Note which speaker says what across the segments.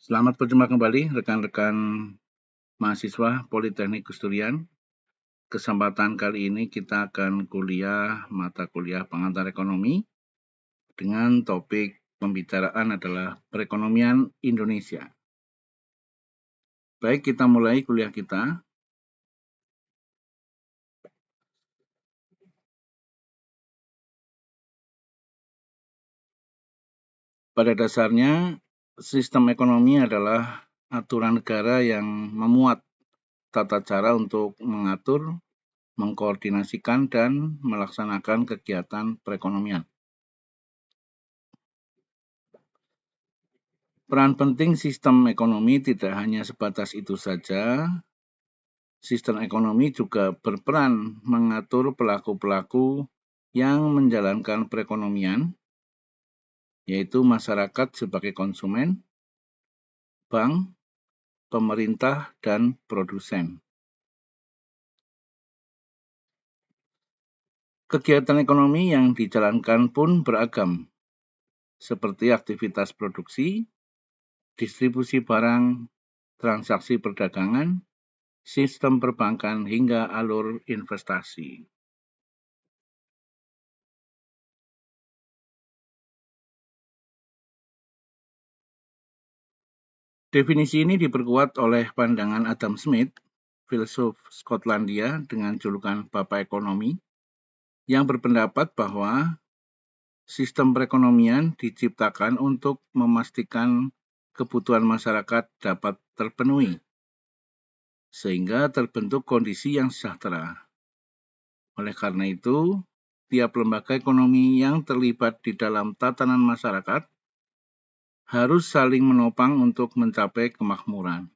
Speaker 1: Selamat berjumpa kembali rekan-rekan mahasiswa Politeknik Gus Durian. Kesempatan kali ini kita akan mata kuliah pengantar ekonomi dengan topik pembicaraan adalah perekonomian Indonesia. Baik, kita mulai kuliah kita. Pada dasarnya, sistem ekonomi adalah aturan negara yang memuat tata cara untuk mengatur, mengkoordinasikan, dan melaksanakan kegiatan perekonomian. Peran penting sistem ekonomi tidak hanya sebatas itu saja. Sistem ekonomi juga berperan mengatur pelaku-pelaku yang menjalankan perekonomian, yaitu masyarakat sebagai konsumen, bank, pemerintah, dan produsen. Kegiatan ekonomi yang dijalankan pun beragam, seperti aktivitas produksi, distribusi barang, transaksi perdagangan, sistem perbankan, hingga alur investasi. Definisi ini diperkuat oleh pandangan Adam Smith, filsuf Skotlandia dengan julukan Bapak Ekonomi, yang berpendapat bahwa sistem perekonomian diciptakan untuk memastikan kebutuhan masyarakat dapat terpenuhi, sehingga terbentuk kondisi yang sejahtera. Oleh karena itu, tiap lembaga ekonomi yang terlibat di dalam tatanan masyarakat harus saling menopang untuk mencapai kemakmuran.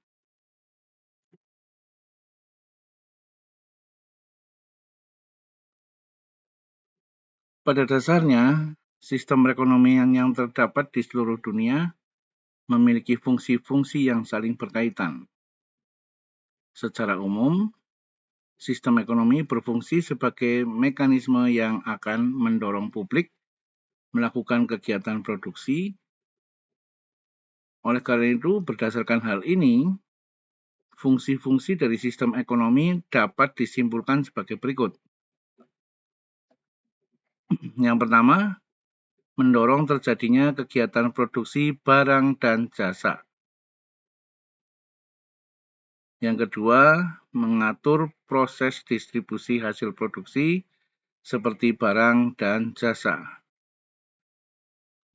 Speaker 1: Pada dasarnya, sistem perekonomian yang terdapat di seluruh dunia memiliki fungsi-fungsi yang saling berkaitan. Secara umum, sistem ekonomi berfungsi sebagai mekanisme yang akan mendorong publik melakukan kegiatan produksi. Oleh karena itu, berdasarkan hal ini, fungsi-fungsi dari sistem ekonomi dapat disimpulkan sebagai berikut. Yang pertama, mendorong terjadinya kegiatan produksi barang dan jasa. Yang kedua, mengatur proses distribusi hasil produksi seperti barang dan jasa.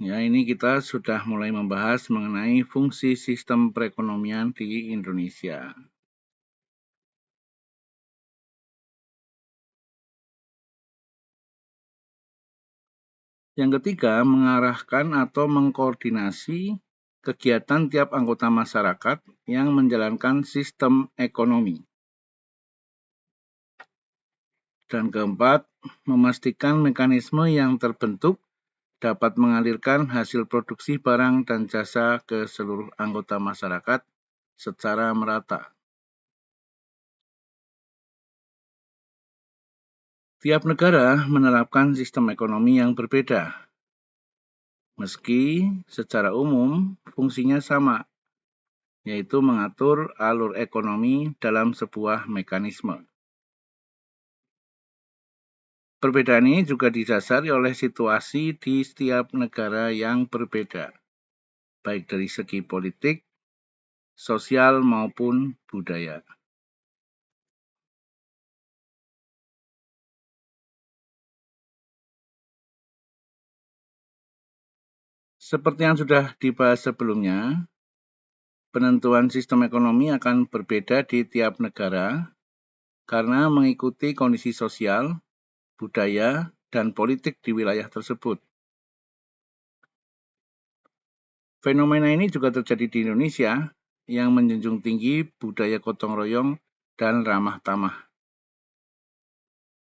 Speaker 1: Ya, ini kita sudah mulai membahas mengenai fungsi sistem perekonomian di Indonesia. Yang ketiga, mengarahkan atau mengkoordinasi kegiatan tiap anggota masyarakat yang menjalankan sistem ekonomi. Dan keempat, memastikan mekanisme yang terbentuk dapat mengalirkan hasil produksi barang dan jasa ke seluruh anggota masyarakat secara merata. Tiap negara menerapkan sistem ekonomi yang berbeda, meski secara umum fungsinya sama, yaitu mengatur alur ekonomi dalam sebuah mekanisme. Perbedaan ini juga didasari oleh situasi di setiap negara yang berbeda, baik dari segi politik, sosial, maupun budaya. Seperti yang sudah dibahas sebelumnya, penentuan sistem ekonomi akan berbeda di tiap negara karena mengikuti kondisi sosial, budaya, dan politik di wilayah tersebut. Fenomena ini juga terjadi di Indonesia yang menjunjung tinggi budaya gotong royong dan ramah tamah.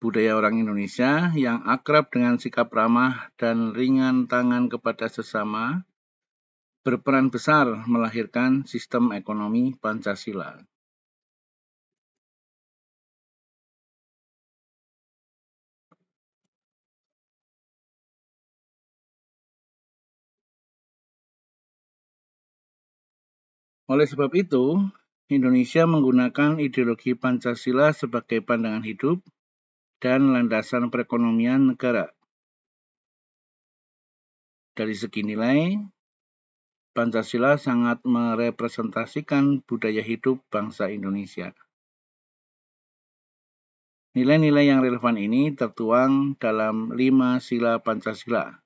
Speaker 1: Budaya orang Indonesia yang akrab dengan sikap ramah dan ringan tangan kepada sesama berperan besar melahirkan sistem ekonomi Pancasila. Oleh sebab itu, Indonesia menggunakan ideologi Pancasila sebagai pandangan hidup dan landasan perekonomian negara. Dari segi nilai, Pancasila sangat merepresentasikan budaya hidup bangsa Indonesia. Nilai-nilai yang relevan ini tertuang dalam 5 sila Pancasila.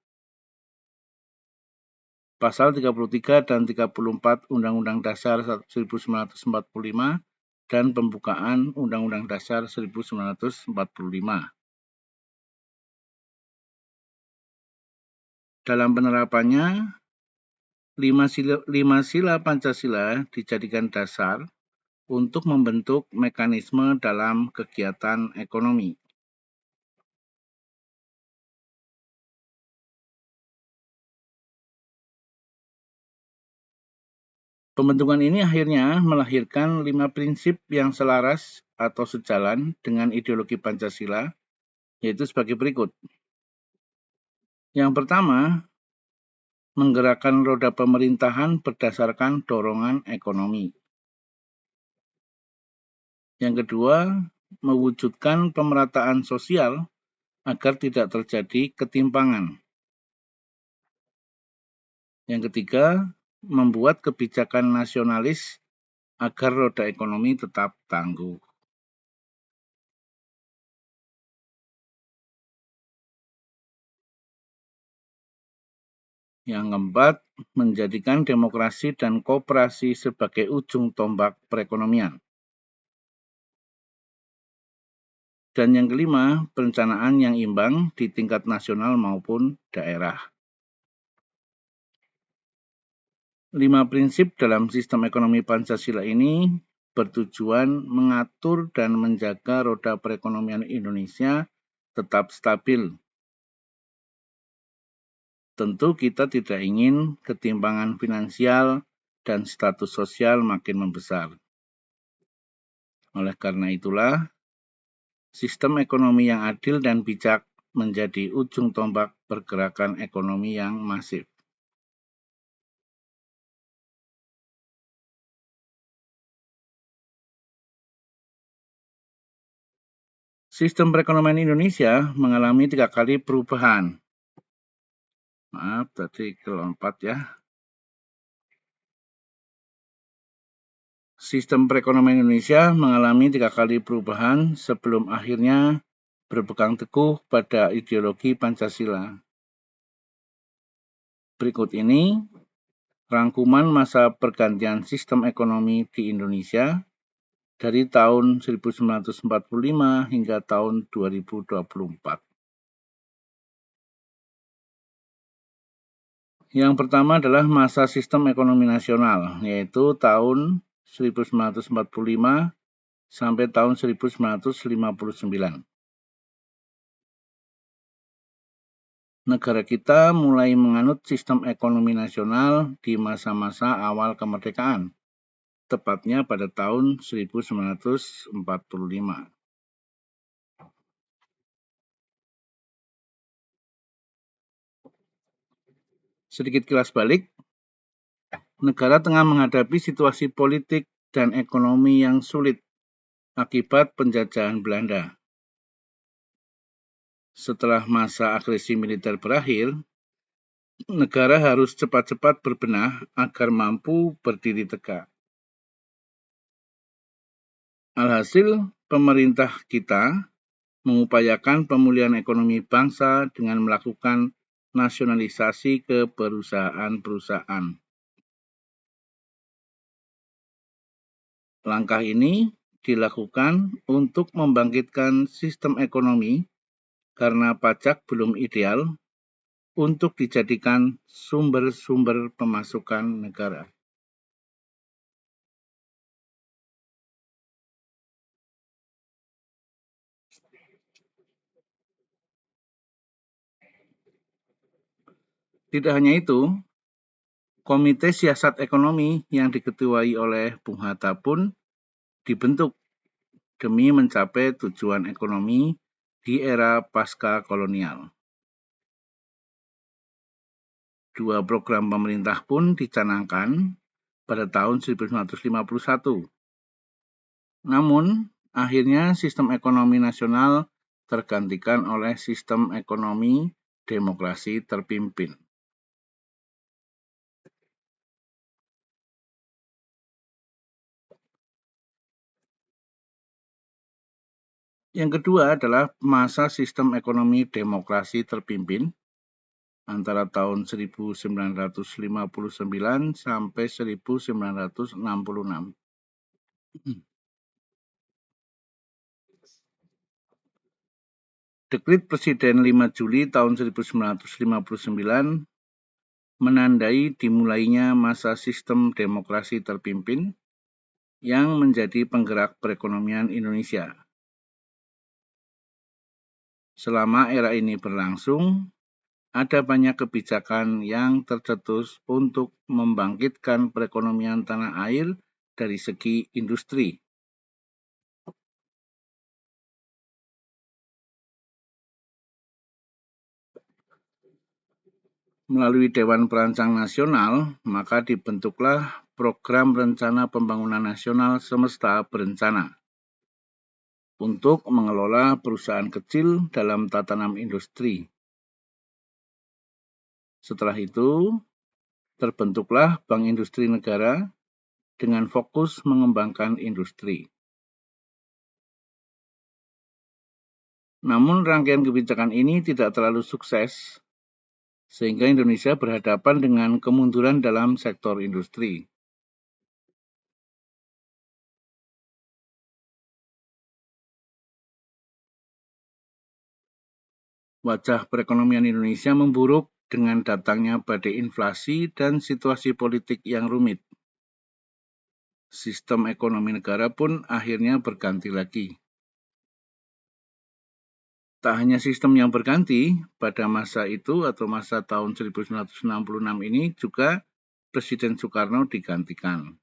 Speaker 1: Pasal 33 dan 34 Undang-Undang Dasar 1945 dan pembukaan Undang-Undang Dasar 1945. Dalam penerapannya, 5 sila Pancasila dijadikan dasar untuk membentuk mekanisme dalam kegiatan ekonomi. Pembentukan ini akhirnya melahirkan 5 prinsip yang selaras atau sejalan dengan ideologi Pancasila, yaitu sebagai berikut. Yang pertama, menggerakkan roda pemerintahan berdasarkan dorongan ekonomi. Yang kedua, mewujudkan pemerataan sosial agar tidak terjadi ketimpangan. Yang ketiga, membuat kebijakan nasionalis agar roda ekonomi tetap tangguh. Yang keempat, menjadikan demokrasi dan koperasi sebagai ujung tombak perekonomian. Dan yang kelima, perencanaan yang imbang di tingkat nasional maupun daerah. 5 prinsip dalam sistem ekonomi Pancasila ini bertujuan mengatur dan menjaga roda perekonomian Indonesia tetap stabil. Tentu kita tidak ingin ketimpangan finansial dan status sosial makin membesar. Oleh karena itulah, sistem ekonomi yang adil dan bijak menjadi ujung tombak pergerakan ekonomi yang masif. Sistem perekonomian Indonesia mengalami 3 kali perubahan. Maaf, tadi kelompat ya. Sistem perekonomian Indonesia mengalami 3 kali perubahan sebelum akhirnya berpegang teguh pada ideologi Pancasila. Berikut ini rangkuman masa pergantian sistem ekonomi di Indonesia dari tahun 1945 hingga tahun 2024. Yang pertama adalah masa sistem ekonomi nasional, yaitu tahun 1945 sampai tahun 1959. Negara kita mulai menganut sistem ekonomi nasional di masa-masa awal kemerdekaan, tepatnya pada tahun 1945. Sedikit kilas balik, negara tengah menghadapi situasi politik dan ekonomi yang sulit akibat penjajahan Belanda. Setelah masa agresi militer berakhir, negara harus cepat-cepat berbenah agar mampu berdiri tegak. Alhasil, pemerintah kita mengupayakan pemulihan ekonomi bangsa dengan melakukan nasionalisasi ke perusahaan-perusahaan. Langkah ini dilakukan untuk membangkitkan sistem ekonomi karena pajak belum ideal untuk dijadikan sumber-sumber pemasukan negara. Tidak hanya itu, Komite Siasat Ekonomi yang diketuai oleh Bung Hatta pun dibentuk demi mencapai tujuan ekonomi di era pasca kolonial. 2 program pemerintah pun dicanangkan pada tahun 1951. Namun, akhirnya sistem ekonomi nasional tergantikan oleh sistem ekonomi demokrasi terpimpin. Yang kedua adalah masa sistem ekonomi demokrasi terpimpin antara tahun 1959 sampai 1966. Dekrit Presiden 5 Juli tahun 1959 menandai dimulainya masa sistem demokrasi terpimpin yang menjadi penggerak perekonomian Indonesia. Selama era ini berlangsung, ada banyak kebijakan yang tercetus untuk membangkitkan perekonomian tanah air dari segi industri. Melalui Dewan Perancang Nasional, maka dibentuklah Program Rencana Pembangunan Nasional Semesta Berencana untuk mengelola perusahaan kecil dalam tatanan industri. Setelah itu, terbentuklah Bank Industri Negara dengan fokus mengembangkan industri. Namun rangkaian kebijakan ini tidak terlalu sukses, sehingga Indonesia berhadapan dengan kemunduran dalam sektor industri. Wajah perekonomian Indonesia memburuk dengan datangnya badai inflasi dan situasi politik yang rumit. Sistem ekonomi negara pun akhirnya berganti lagi. Tak hanya sistem yang berganti, pada masa itu atau masa tahun 1966 ini juga Presiden Soekarno digantikan.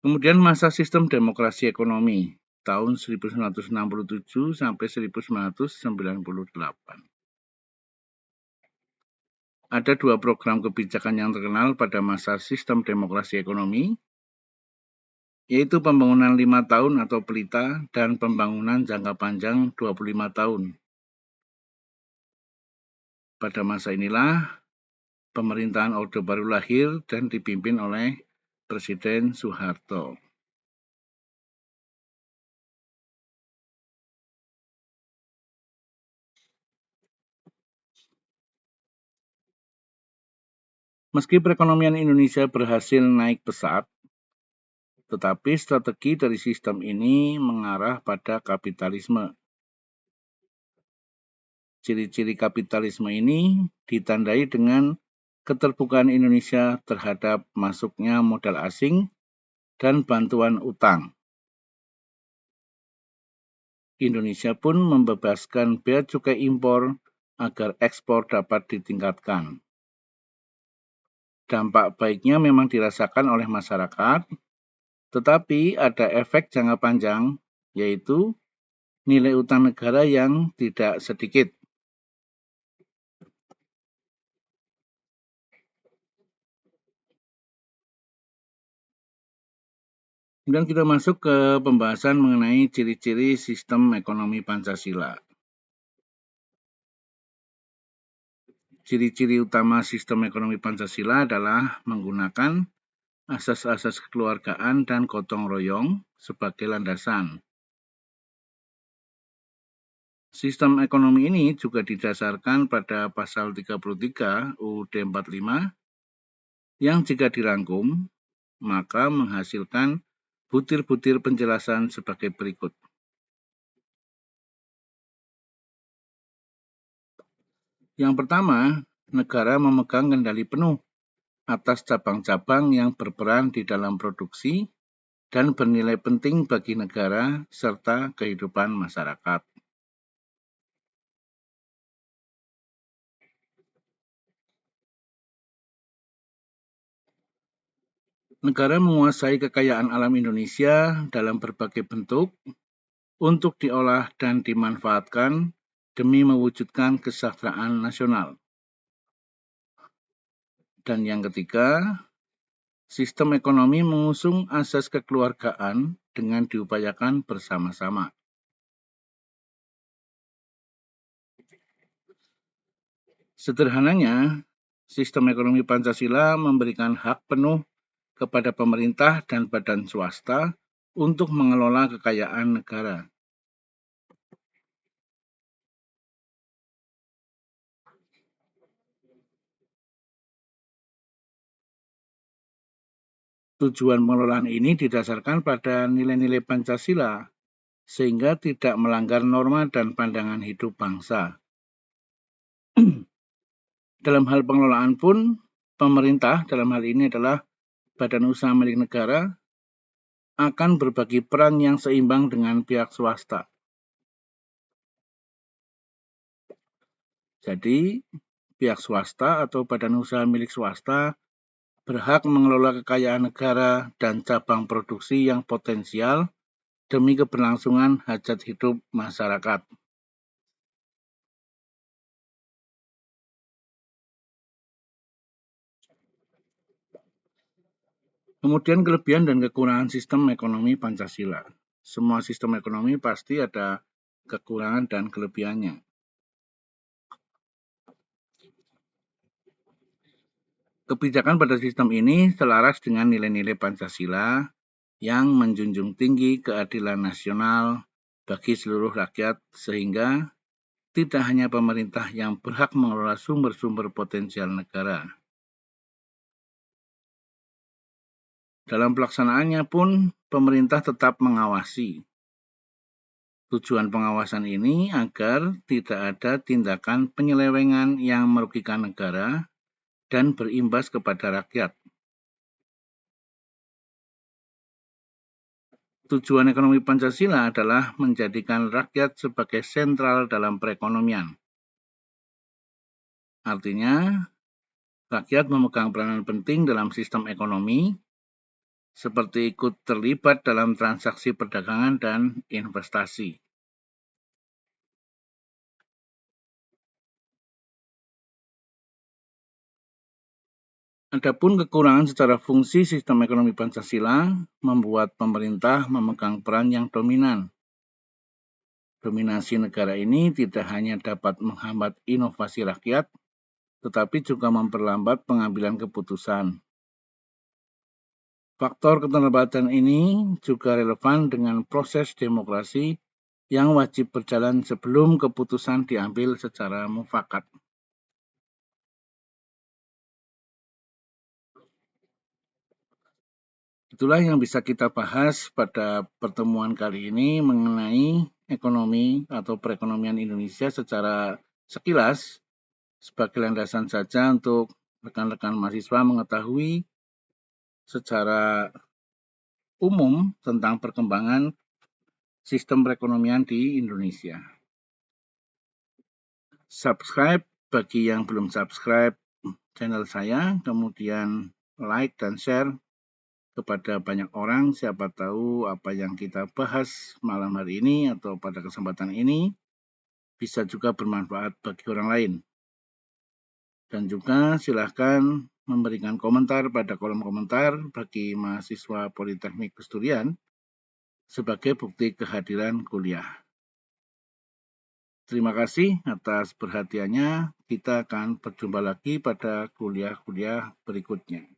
Speaker 1: Kemudian masa sistem demokrasi ekonomi tahun 1967 sampai 1998. Ada dua program kebijakan yang terkenal pada masa sistem demokrasi ekonomi, yaitu pembangunan 5 tahun atau PELITA dan pembangunan jangka panjang 25 tahun. Pada masa inilah pemerintahan Orde Baru lahir dan dipimpin oleh Presiden Soeharto. Meski perekonomian Indonesia berhasil naik pesat, tetapi strategi dari sistem ini mengarah pada kapitalisme. Ciri-ciri kapitalisme ini ditandai dengan keterbukaan Indonesia terhadap masuknya modal asing dan bantuan utang. Indonesia pun membebaskan bea cukai impor agar ekspor dapat ditingkatkan. Dampak baiknya memang dirasakan oleh masyarakat, tetapi ada efek jangka panjang, yaitu nilai utang negara yang tidak sedikit. Kemudian kita masuk ke pembahasan mengenai ciri-ciri sistem ekonomi Pancasila. Ciri-ciri utama sistem ekonomi Pancasila adalah menggunakan asas-asas kekeluargaan dan gotong royong sebagai landasan. Sistem ekonomi ini juga didasarkan pada pasal 33 UUD 45 yang jika dirangkum, maka menghasilkan butir-butir penjelasan sebagai berikut. Yang pertama, negara memegang kendali penuh atas cabang-cabang yang berperan di dalam produksi dan bernilai penting bagi negara serta kehidupan masyarakat. Negara menguasai kekayaan alam Indonesia dalam berbagai bentuk untuk diolah dan dimanfaatkan demi mewujudkan kesejahteraan nasional. Dan yang ketiga, sistem ekonomi mengusung asas kekeluargaan dengan diupayakan bersama-sama. Sederhananya, sistem ekonomi Pancasila memberikan hak penuh kepada pemerintah dan badan swasta untuk mengelola kekayaan negara. Tujuan pengelolaan ini didasarkan pada nilai-nilai Pancasila, sehingga tidak melanggar norma dan pandangan hidup bangsa. Dalam hal pengelolaan pun, pemerintah dalam hal ini adalah badan usaha milik negara akan berbagi peran yang seimbang dengan pihak swasta. Jadi, pihak swasta atau badan usaha milik swasta berhak mengelola kekayaan negara dan cabang produksi yang potensial demi keberlangsungan hajat hidup masyarakat. Kemudian kelebihan dan kekurangan sistem ekonomi Pancasila. Semua sistem ekonomi pasti ada kekurangan dan kelebihannya. Kebijakan pada sistem ini selaras dengan nilai-nilai Pancasila yang menjunjung tinggi keadilan nasional bagi seluruh rakyat, sehingga tidak hanya pemerintah yang berhak mengelola sumber-sumber potensial negara. Dalam pelaksanaannya pun, pemerintah tetap mengawasi. Tujuan pengawasan ini agar tidak ada tindakan penyelewengan yang merugikan negara dan berimbas kepada rakyat. Tujuan ekonomi Pancasila adalah menjadikan rakyat sebagai sentral dalam perekonomian. Artinya, rakyat memegang peranan penting dalam sistem ekonomi, seperti ikut terlibat dalam transaksi perdagangan dan investasi. Adapun kekurangan secara fungsi sistem ekonomi Pancasila membuat pemerintah memegang peran yang dominan. Dominasi negara ini tidak hanya dapat menghambat inovasi rakyat, tetapi juga memperlambat pengambilan keputusan. Faktor keterlibatan ini juga relevan dengan proses demokrasi yang wajib berjalan sebelum keputusan diambil secara mufakat. Itulah yang bisa kita bahas pada pertemuan kali ini mengenai ekonomi atau perekonomian Indonesia secara sekilas, sebagai landasan saja untuk rekan-rekan mahasiswa mengetahui secara umum tentang perkembangan sistem perekonomian di Indonesia. Subscribe bagi yang belum subscribe channel saya, kemudian like dan share kepada banyak orang. Siapa tahu apa yang kita bahas malam hari ini atau pada kesempatan ini bisa juga bermanfaat bagi orang lain. Dan juga silahkan memberikan komentar pada kolom komentar bagi mahasiswa Politeknik Pesturian sebagai bukti kehadiran kuliah. Terima kasih atas perhatiannya. Kita akan berjumpa lagi pada kuliah-kuliah berikutnya.